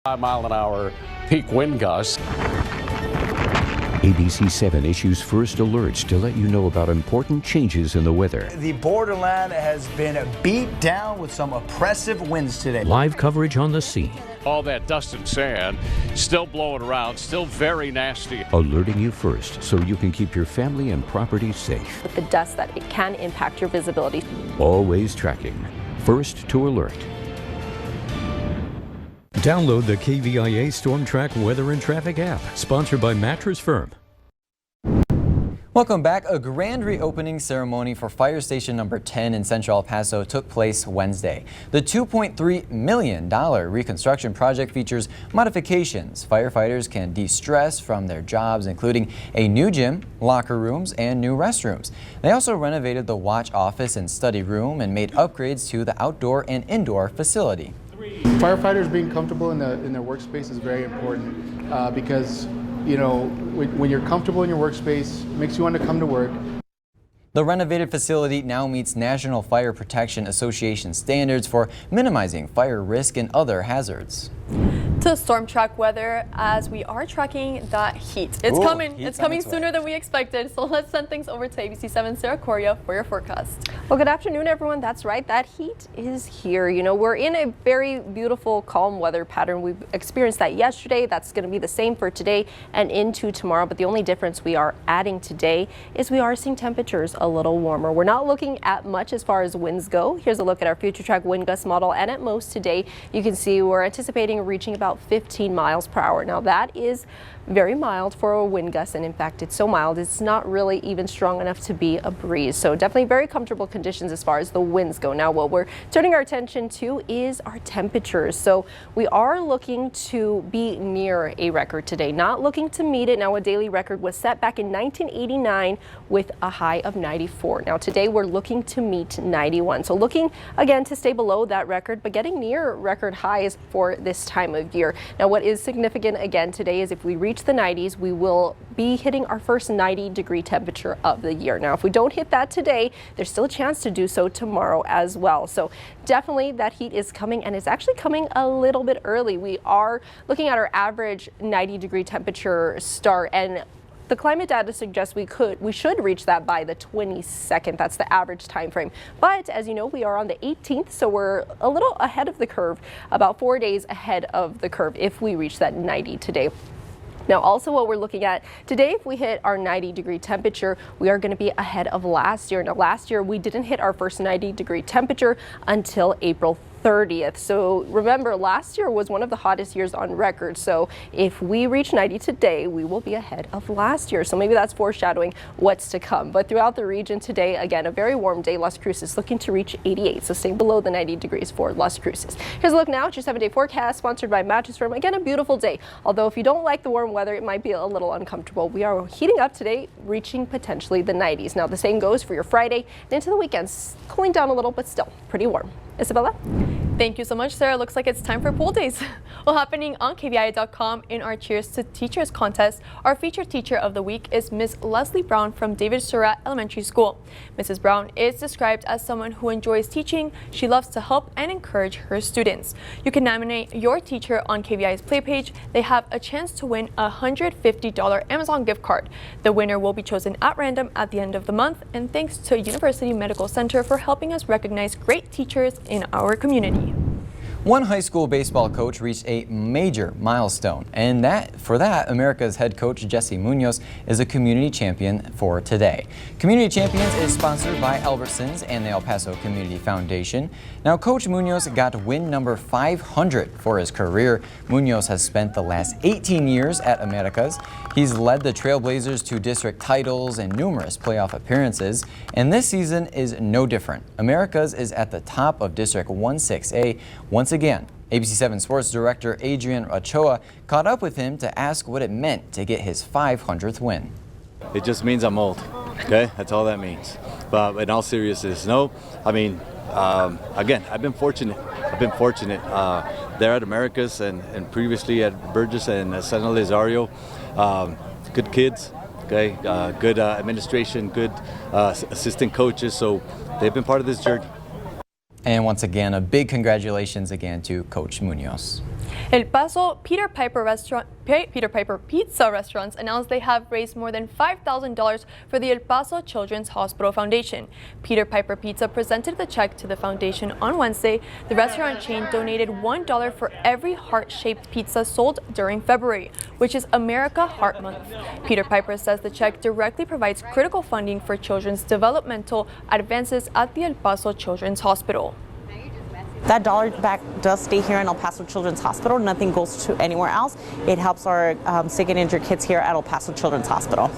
5-mile-an-hour peak wind gusts. ABC 7 issues first alerts to let you know about important changes in the weather. The borderland has been beat down with some oppressive winds today. Live coverage on the scene. All that dust and sand still blowing around, still very nasty. Alerting you first so you can keep your family and property safe. With the dust that it can impact your visibility. Always tracking. First to alert. Download the KVIA Storm Track Weather and Traffic app, sponsored by Mattress Firm. Welcome back. A grand reopening ceremony for Fire Station number 10 in Central El Paso took place Wednesday. The $2.3 million reconstruction project features modifications. Firefighters can de-stress from their jobs, including a new gym, locker rooms, and new restrooms. They also renovated the watch office and study room and made upgrades to the outdoor and indoor facility. Firefighters being comfortable in their workspace is very important because, you know, when you're comfortable in your workspace, it makes you want to come to work. The renovated facility now meets National Fire Protection Association standards for minimizing fire risk and other hazards. To storm track weather, as we are tracking that heat. It's coming. It's coming sooner than we expected. So let's send things over to ABC 7's Sarah Coria for your forecast. Well, good afternoon, everyone. That's right. That heat is here. You know, we're in a very beautiful, calm weather pattern. We've experienced that yesterday. That's going to be the same for today and into tomorrow. But the only difference we are adding today is we are seeing temperatures a little warmer. We're not looking at much as far as winds go. Here's a look at our future track wind gust model. And at most today, you can see we're anticipating reaching about 15 miles per hour. Now that is very mild for a wind gust, and in fact it's so mild it's not really even strong enough to be a breeze. So definitely very comfortable conditions as far as the winds go. Now what we're turning our attention to is our temperatures. So we are looking to be near a record today, not looking to meet it. Now a daily record was set back in 1989 with a high of 94. Now today we're looking to meet 91. So looking again to stay below that record, but getting near record highs for this time of year. Now what is significant again today is if we reach the 90s, we will be hitting our first 90-degree temperature of the year. Now if we don't hit that today, there's still a chance to do so tomorrow as well. So definitely that heat is coming, and it's actually coming a little bit early. We are looking at our average 90-degree temperature start, and the climate data suggests we should reach that by the 22nd. That's the average time frame. But as you know, we are on the 18th, so we're a little ahead of the curve, about 4 days ahead of the curve if we reach that 90 today. Now also what we're looking at today, if we hit our 90-degree temperature, we are going to be ahead of last year. Now last year we didn't hit our first 90-degree temperature until April 30th. So remember, last year was one of the hottest years on record. So if we reach 90 today, we will be ahead of last year. So maybe that's foreshadowing what's to come. But throughout the region today, again, a very warm day. Las Cruces looking to reach 88. So staying below the 90 degrees for Las Cruces. Here's a look now at your 7-day forecast, sponsored by Mattress Firm. Again, a beautiful day. Although if you don't like the warm weather, it might be a little uncomfortable. We are heating up today, reaching potentially the 90s. Now the same goes for your Friday and into the weekends. Cooling down a little, but still pretty warm. Isabella? Thank you so much, Sarah. Looks like it's time for pool days. Well, happening on KVIA.com in our Cheers to Teachers contest, our featured teacher of the week is Miss Leslie Brown from David Surratt Elementary School. Mrs. Brown is described as someone who enjoys teaching. She loves to help and encourage her students. You can nominate your teacher on KVIA's Play page. They have a chance to win a $150 Amazon gift card. The winner will be chosen at random at the end of the month, and thanks to University Medical Center for helping us recognize great teachers in our community. One high school baseball coach reached a major milestone, and for that, America's head coach Jesse Munoz is a community champion for today. Community Champions is sponsored by Albertsons and the El Paso Community Foundation. Now, Coach Munoz got win number 500 for his career. Munoz has spent the last 18 years at Americas. He's led the Trailblazers to district titles and numerous playoff appearances, and this season is no different. Americas is at the top of District 16A once again. ABC 7 Sports Director Adrian Ochoa caught up with him to ask what it meant to get his 500th win. It just means I'm old, okay? That's all that means. But in all seriousness, no, I mean, again, I've been fortunate. There at Americas and previously at Burgess and San Elizario. Good kids, okay? Good administration, good assistant coaches, so they've been part of this journey. And once again, a big congratulations again to Coach Munoz. El Paso Peter Piper Pizza restaurants announced they have raised more than $5,000 for the El Paso Children's Hospital Foundation. Peter Piper Pizza presented the check to the foundation on Wednesday. The restaurant chain donated $1 for every heart-shaped pizza sold during February, which is America Heart Month. Peter Piper says the check directly provides critical funding for children's developmental advances at the El Paso Children's Hospital. That dollar back does stay here in El Paso Children's Hospital. Nothing goes to anywhere else. It helps our sick and injured kids here at El Paso Children's Hospital.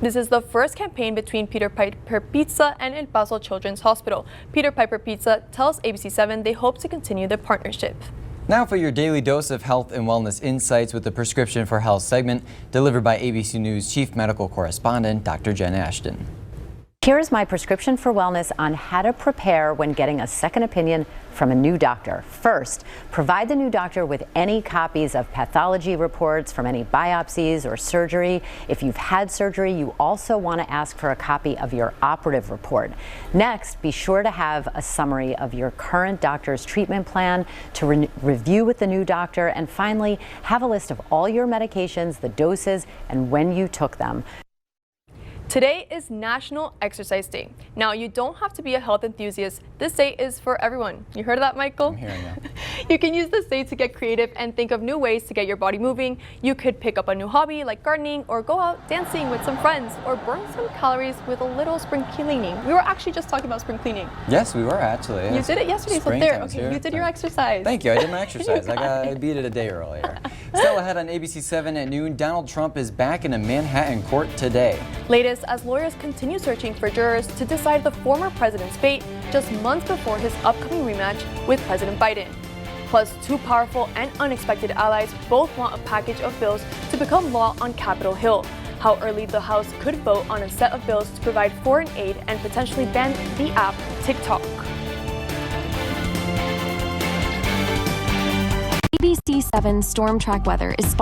This is the first campaign between Peter Piper Pizza and El Paso Children's Hospital. Peter Piper Pizza tells ABC7 they hope to continue the partnership. Now for your daily dose of health and wellness insights with the Prescription for Health segment delivered by ABC News Chief Medical Correspondent Dr. Jen Ashton. Here is my prescription for wellness on how to prepare when getting a second opinion from a new doctor. First, provide the new doctor with any copies of pathology reports from any biopsies or surgery. If you've had surgery, you also want to ask for a copy of your operative report. Next, be sure to have a summary of your current doctor's treatment plan to review with the new doctor. And finally, have a list of all your medications, the doses, and when you took them. Today is National Exercise Day. Now, you don't have to be a health enthusiast. This day is for everyone. You heard of that, Michael? I'm hearing that. You can use this day to get creative and think of new ways to get your body moving. You could pick up a new hobby like gardening, or go out dancing with some friends, or burn some calories with a little spring cleaning. We were actually just talking about spring cleaning. Yes, we were actually. You did it yesterday, so there. Okay, you did your exercise. Thank you. I did my exercise. I beat it a day earlier. Still ahead on ABC7 at noon, Donald Trump is back in a Manhattan court today. Latest as lawyers continue searching for jurors to decide the former president's fate just months before his upcoming rematch with President Biden. Plus, two powerful and unexpected allies both want a package of bills to become law on Capitol Hill. How early the House could vote on a set of bills to provide foreign aid and potentially ban the app TikTok. ABC7 Storm Track Weather is sponsored